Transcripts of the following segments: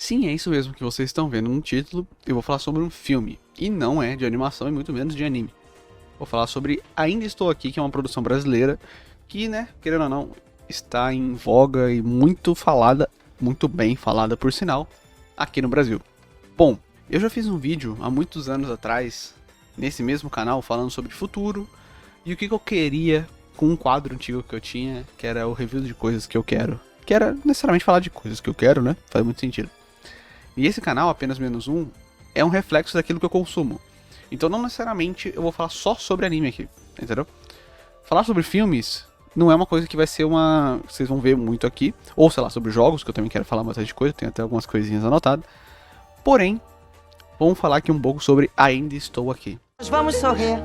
Sim, é isso mesmo que vocês estão vendo no título. Eu vou falar sobre um filme, e não é de animação e muito menos de anime. Vou falar sobre Ainda Estou Aqui, que é uma produção brasileira, que, né, querendo ou não, está em voga e muito falada, muito bem falada por sinal, aqui no Brasil. Bom, eu já fiz um vídeo há muitos anos atrás, nesse mesmo canal, falando sobre futuro e o que eu queria com um quadro antigo que eu tinha, que era o review de coisas que eu quero. Que era necessariamente falar de coisas que eu quero, né? Faz muito sentido. E esse canal, Apenas Menos Um, é um reflexo daquilo que eu consumo. Então não necessariamente eu vou falar só sobre anime aqui, entendeu? Falar sobre filmes não é uma coisa que vai ser uma... vocês vão ver muito aqui. Ou sei lá, sobre jogos, que eu também quero falar bastante coisa, tenho até algumas coisinhas anotadas. Porém, vamos falar aqui um pouco sobre Ainda Estou Aqui. Nós vamos sorrir.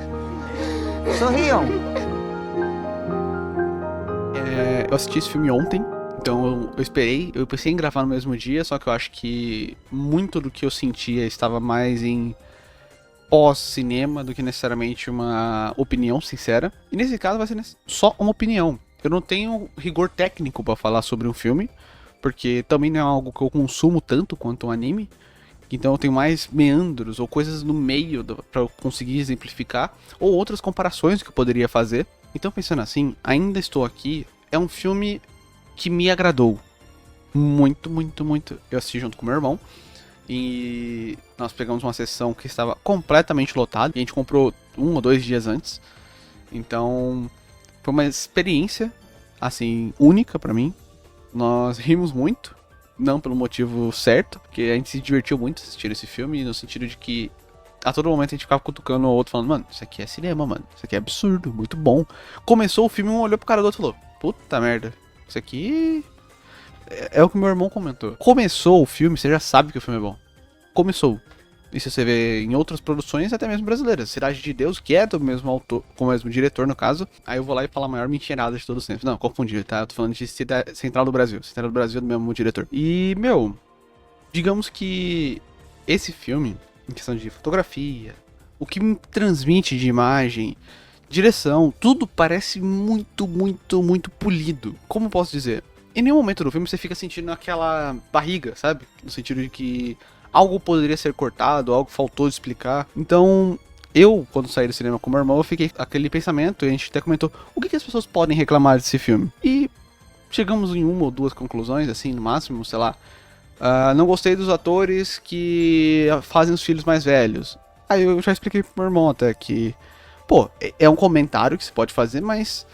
Sorriam. Eu assisti esse filme ontem, então eu pensei em gravar no mesmo dia, só que eu acho que muito do que eu sentia estava mais em pós-cinema do que necessariamente uma opinião sincera. E nesse caso vai ser só uma opinião. Eu não tenho rigor técnico para falar sobre um filme, porque também não é algo que eu consumo tanto quanto um anime. Então eu tenho mais meandros ou coisas no meio para eu conseguir exemplificar, ou outras comparações que eu poderia fazer. Então pensando assim, Ainda Estou Aqui é um filme que me agradou muito, muito, muito. Eu assisti junto com meu irmão e nós pegamos uma sessão que estava completamente lotada e a gente comprou 1 ou 2 dias antes. Então foi uma experiência assim única pra mim. Nós rimos muito, não pelo motivo certo, porque a gente se divertiu muito assistindo esse filme, no sentido de que a todo momento a gente ficava cutucando o outro falando, mano, isso aqui é cinema, mano, isso aqui é absurdo, muito bom. Começou o filme, um olhou pro cara do outro e falou, puta merda, isso aqui é o que meu irmão comentou. Começou o filme, você já sabe que o filme é bom. Começou. Isso você vê em outras produções, até mesmo brasileiras. Cidade de Deus, que é do mesmo autor, com o mesmo diretor, no caso. Aí eu vou lá e falo a maior mentirada de todos os tempos. Não, confundi, tá? Eu tô falando de Central do Brasil. Central do Brasil é do mesmo diretor. E, meu, digamos que esse filme, em questão de fotografia, o que me transmite de imagem, direção, tudo parece muito, muito, muito polido. Como posso dizer? Em nenhum momento do filme você fica sentindo aquela barriga, sabe? No sentido de que algo poderia ser cortado, algo faltou de explicar. Então, eu, quando saí do cinema com meu irmão, eu fiquei com aquele pensamento, e a gente até comentou, o que as pessoas podem reclamar desse filme? E chegamos em 1 ou 2 conclusões, assim, no máximo, sei lá. Não gostei dos atores que fazem os filhos mais velhos. Aí eu já expliquei pro meu irmão até que, pô, é um comentário que se pode fazer, mas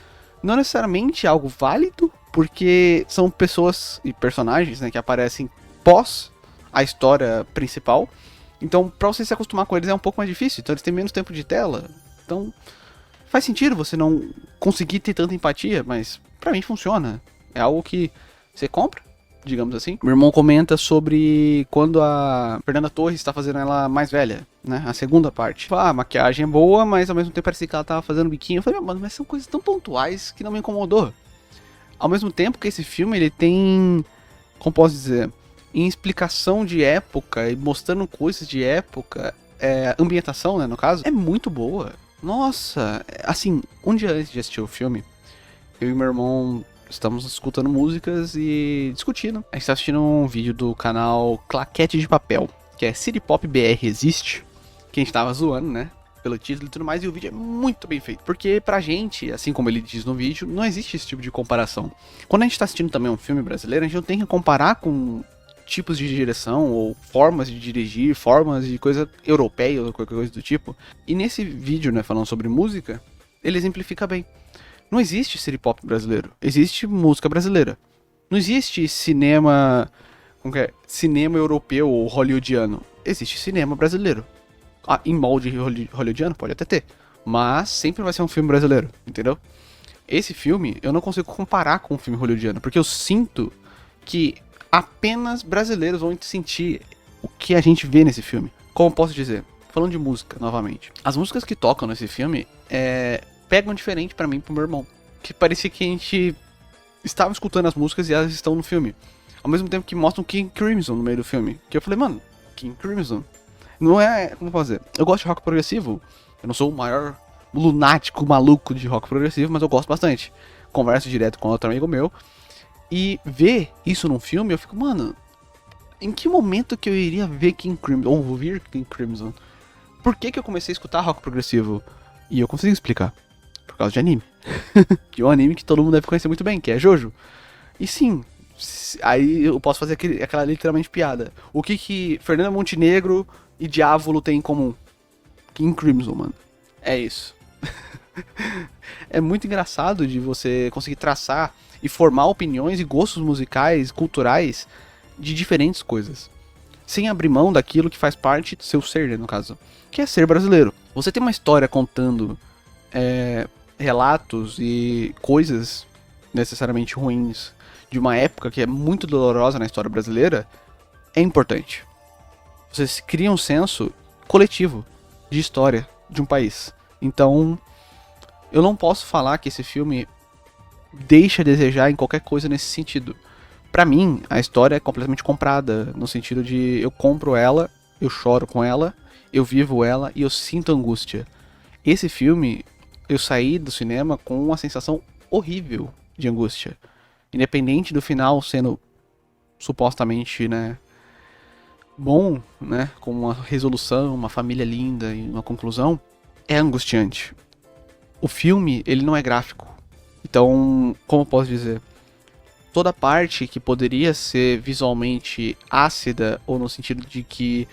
não necessariamente algo válido, porque são pessoas e personagens, né, que aparecem pós a história principal. Então, pra você se acostumar com eles é um pouco mais difícil. Então, eles têm menos tempo de tela. Então, faz sentido você não conseguir ter tanta empatia, mas pra mim funciona. É algo que você compra, digamos assim. Meu irmão comenta sobre quando a Fernanda Torres está fazendo ela mais velha, né? A segunda parte. A maquiagem é boa, mas ao mesmo tempo parecia que ela tava fazendo biquinho. Eu falei, mano, mas são coisas tão pontuais que não me incomodou. Ao mesmo tempo que esse filme, ele tem, como posso dizer, em explicação de época e mostrando coisas de época, ambientação, né, no caso, é muito boa. Nossa, assim, um dia antes de assistir o filme, eu e meu irmão estamos escutando músicas e discutindo. A gente tá assistindo um vídeo do canal Claquete de Papel, que é City Pop BR Existe, que a gente tava zoando, né, pelo título e tudo mais, e o vídeo é muito bem feito. Porque pra gente, assim como ele diz no vídeo, não existe esse tipo de comparação. Quando a gente tá assistindo também um filme brasileiro, a gente não tem que comparar com tipos de direção, ou formas de dirigir, formas de coisa europeia, ou qualquer coisa do tipo. E nesse vídeo, né, falando sobre música, ele exemplifica bem. Não existe city pop brasileiro, existe música brasileira. Não existe cinema, como que é? Cinema europeu ou hollywoodiano. Existe cinema brasileiro. Em molde hollywoodiano pode até ter, mas sempre vai ser um filme brasileiro, entendeu? Esse filme eu não consigo comparar com um filme hollywoodiano, porque eu sinto que apenas brasileiros vão sentir o que a gente vê nesse filme. Como posso dizer? Falando de música, novamente. As músicas que tocam nesse filme pegam diferente pra mim e pro meu irmão. Que parecia que a gente estava escutando as músicas e elas estão no filme. Ao mesmo tempo que mostram King Crimson no meio do filme. Que eu falei, mano, King Crimson não é, como fazer? Eu gosto de rock progressivo. Eu não sou o maior lunático maluco de rock progressivo, mas eu gosto bastante. Converso direto com outro amigo meu. E ver isso num filme, eu fico, mano, em que momento que eu iria ver King Crimson, ou ouvir King Crimson? Por que eu comecei a escutar rock progressivo? E eu consigo explicar. Por causa de anime. Que é um anime que todo mundo deve conhecer muito bem, que é Jojo. E sim, aí eu posso fazer aquela literalmente piada. O que Fernanda Montenegro e Diávolo têm em comum? King Crimson, mano. É isso. É muito engraçado de você conseguir traçar e formar opiniões e gostos musicais, culturais, de diferentes coisas. Sem abrir mão daquilo que faz parte do seu ser, né, no caso. Que é ser brasileiro. Você tem uma história contando relatos e coisas necessariamente ruins de uma época que é muito dolorosa na história brasileira, é importante. Você cria um senso coletivo de história de um país. Então, eu não posso falar que esse filme deixa a desejar em qualquer coisa nesse sentido. Pra mim, a história é completamente comprada, no sentido de eu compro ela, eu choro com ela, eu vivo ela e eu sinto angústia. Esse filme, eu saí do cinema com uma sensação horrível de angústia. Independente do final sendo supostamente, né, bom, né, com uma resolução, uma família linda e uma conclusão, é angustiante. O filme, ele não é gráfico. Então, como eu posso dizer? Toda parte que poderia ser visualmente ácida, ou no sentido de que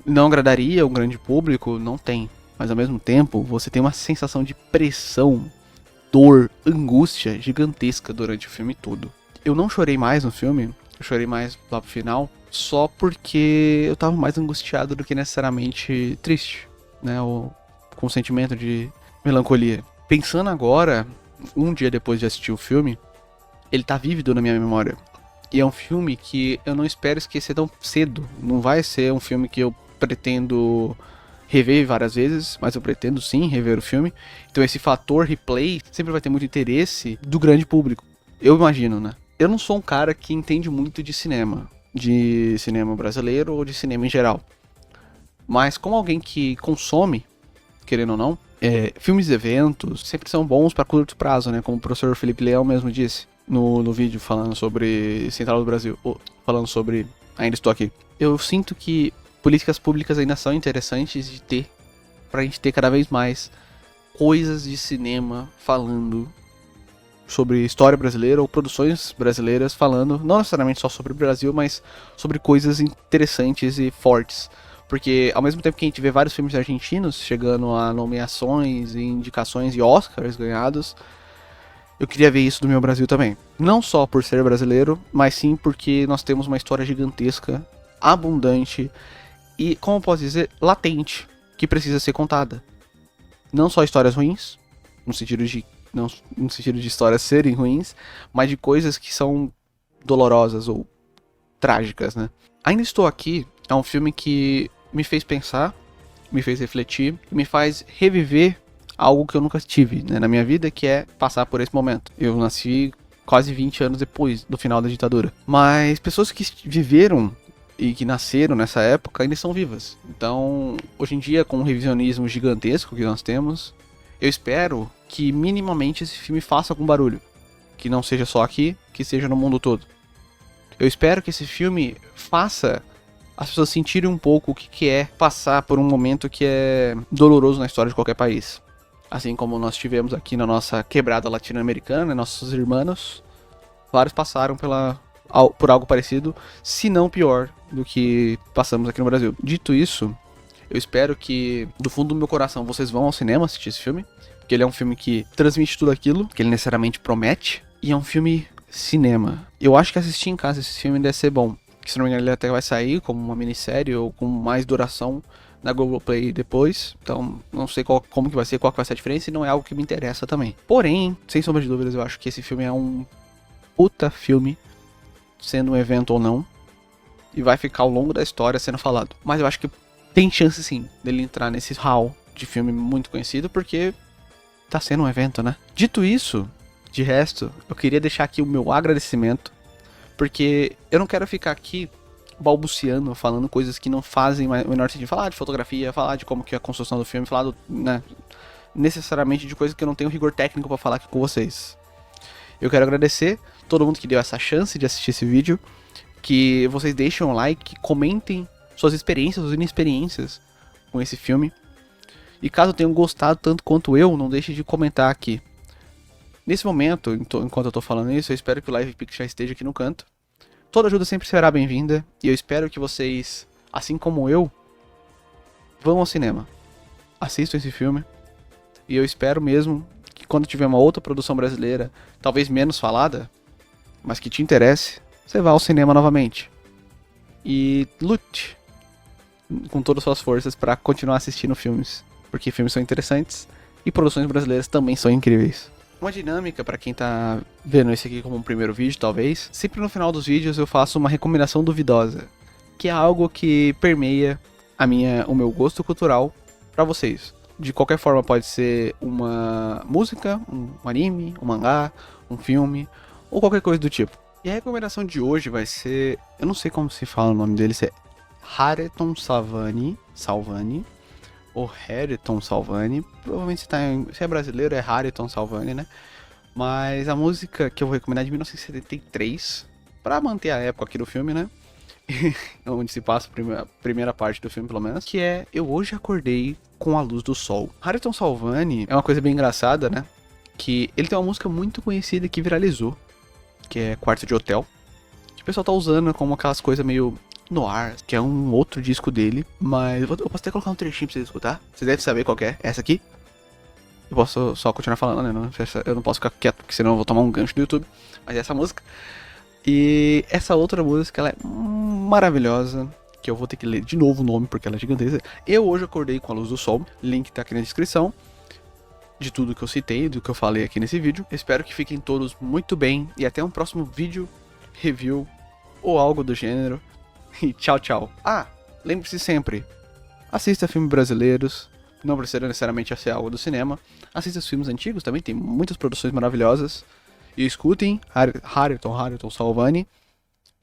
não agradaria um grande público, não tem. Mas ao mesmo tempo, você tem uma sensação de pressão, dor, angústia gigantesca durante o filme todo. Eu não chorei mais no filme, eu chorei mais lá pro final, só porque eu tava mais angustiado do que necessariamente triste, né? Ou com um sentimento de melancolia. Pensando agora, um dia depois de assistir o filme, ele tá vívido na minha memória. E é um filme que eu não espero esquecer tão cedo. Não vai ser um filme que eu pretendo rever várias vezes, mas eu pretendo sim rever o filme. Então esse fator replay sempre vai ter muito interesse do grande público. Eu imagino, né? Eu não sou um cara que entende muito de cinema brasileiro ou de cinema em geral. Mas como alguém que consome, querendo ou não, filmes e eventos sempre são bons para curto prazo, né? Como o professor Felipe Leão mesmo disse no vídeo falando sobre Central do Brasil, falando sobre Ainda Estou Aqui. Eu sinto que políticas públicas ainda são interessantes de ter, pra gente ter cada vez mais coisas de cinema falando sobre história brasileira ou produções brasileiras falando, não necessariamente só sobre o Brasil, mas sobre coisas interessantes e fortes. Porque ao mesmo tempo que a gente vê vários filmes argentinos chegando a nomeações, indicações e Oscars ganhados, eu queria ver isso do meu Brasil também. Não só por ser brasileiro, mas sim porque nós temos uma história gigantesca, abundante e, como eu posso dizer, latente, que precisa ser contada. Não só histórias ruins, no sentido de histórias serem ruins, mas de coisas que são dolorosas ou trágicas, né? Ainda Estou Aqui é um filme que me fez pensar, me fez refletir, me faz reviver algo que eu nunca tive, né, na minha vida, que é passar por esse momento. Eu nasci quase 20 anos depois do final da ditadura. Mas pessoas que viveram e que nasceram nessa época ainda estão vivas. Então, hoje em dia, com um revisionismo gigantesco que nós temos, eu espero que minimamente esse filme faça algum barulho. Que não seja só aqui, que seja no mundo todo. Eu espero que esse filme faça as pessoas sentirem um pouco o que é passar por um momento que é doloroso na história de qualquer país. Assim como nós tivemos aqui na nossa quebrada latino-americana, nossos irmãos, vários passaram por algo parecido, se não pior, do que passamos aqui no Brasil. Dito isso, eu espero que, do fundo do meu coração, vocês vão ao cinema assistir esse filme, porque ele é um filme que transmite tudo aquilo que ele necessariamente promete, e é um filme cinema. Eu acho que assistir em casa esse filme deve ser bom, que se não me engano ele até vai sair como uma minissérie ou com mais duração na Globoplay depois, então não sei como que vai ser, qual que vai ser a diferença, e não é algo que me interessa também. Porém, sem sombra de dúvidas, eu acho que esse filme é um puta filme, sendo um evento ou não, e vai ficar ao longo da história sendo falado. Mas eu acho que tem chance sim dele entrar nesse hall de filme muito conhecido, porque tá sendo um evento, né? Dito isso, de resto, eu queria deixar aqui o meu agradecimento, porque eu não quero ficar aqui balbuciando, falando coisas que não fazem o menor sentido. Falar de fotografia, falar de como que é a construção do filme, falar né, necessariamente de coisas que eu não tenho rigor técnico pra falar aqui com vocês. Eu quero agradecer todo mundo que deu essa chance de assistir esse vídeo, que vocês deixem um like, comentem suas experiências, suas inexperiências com esse filme. E caso tenham gostado tanto quanto eu, não deixe de comentar aqui. Nesse momento, enquanto eu tô falando isso, eu espero que o LivePix já esteja aqui no canto. Toda ajuda sempre será bem-vinda, e eu espero que vocês, assim como eu, vão ao cinema. Assistam esse filme. E eu espero mesmo que quando tiver uma outra produção brasileira, talvez menos falada, mas que te interesse, você vá ao cinema novamente. E lute com todas as suas forças para continuar assistindo filmes. Porque filmes são interessantes e produções brasileiras também são incríveis. Uma dinâmica para quem tá vendo esse aqui como um primeiro vídeo, talvez. Sempre no final dos vídeos eu faço uma recomendação duvidosa, que é algo que permeia o meu gosto cultural para vocês. De qualquer forma, pode ser uma música, um anime, um mangá, um filme, ou qualquer coisa do tipo. E a recomendação de hoje vai ser... eu não sei como se fala o nome dele, se é Hareton Salvani, ou Hareton Salvani. Provavelmente se é brasileiro é Hareton Salvani, né? Mas a música que eu vou recomendar é de 1973, pra manter a época aqui do filme, né? Onde se passa a primeira parte do filme, pelo menos, que é Eu Hoje Acordei com a Luz do Sol. Hareton Salvani é uma coisa bem engraçada, né? Que ele tem uma música muito conhecida que viralizou, que é Quarto de Hotel, que o pessoal tá usando como aquelas coisas meio noir, que é um outro disco dele, mas eu posso até colocar um trechinho pra vocês escutar. Vocês devem saber qual que é, essa aqui. Eu posso só continuar falando, né? Eu não posso ficar quieto, porque senão eu vou tomar um gancho do YouTube. Mas é essa música. E essa outra música, ela é maravilhosa, que eu vou ter que ler de novo o nome, porque ela é gigantesca. Eu Hoje Acordei com a Luz do Sol, link tá aqui na descrição, de tudo que eu citei, do que eu falei aqui nesse vídeo. Espero que fiquem todos muito bem, e até um próximo vídeo, review, ou algo do gênero. E tchau, tchau. Ah, lembre-se sempre, assista filmes brasileiros, não precisa necessariamente ser algo do cinema. Assista os filmes antigos também, tem muitas produções maravilhosas. E escutem Hareton Salvani.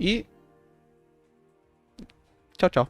E tchau, tchau.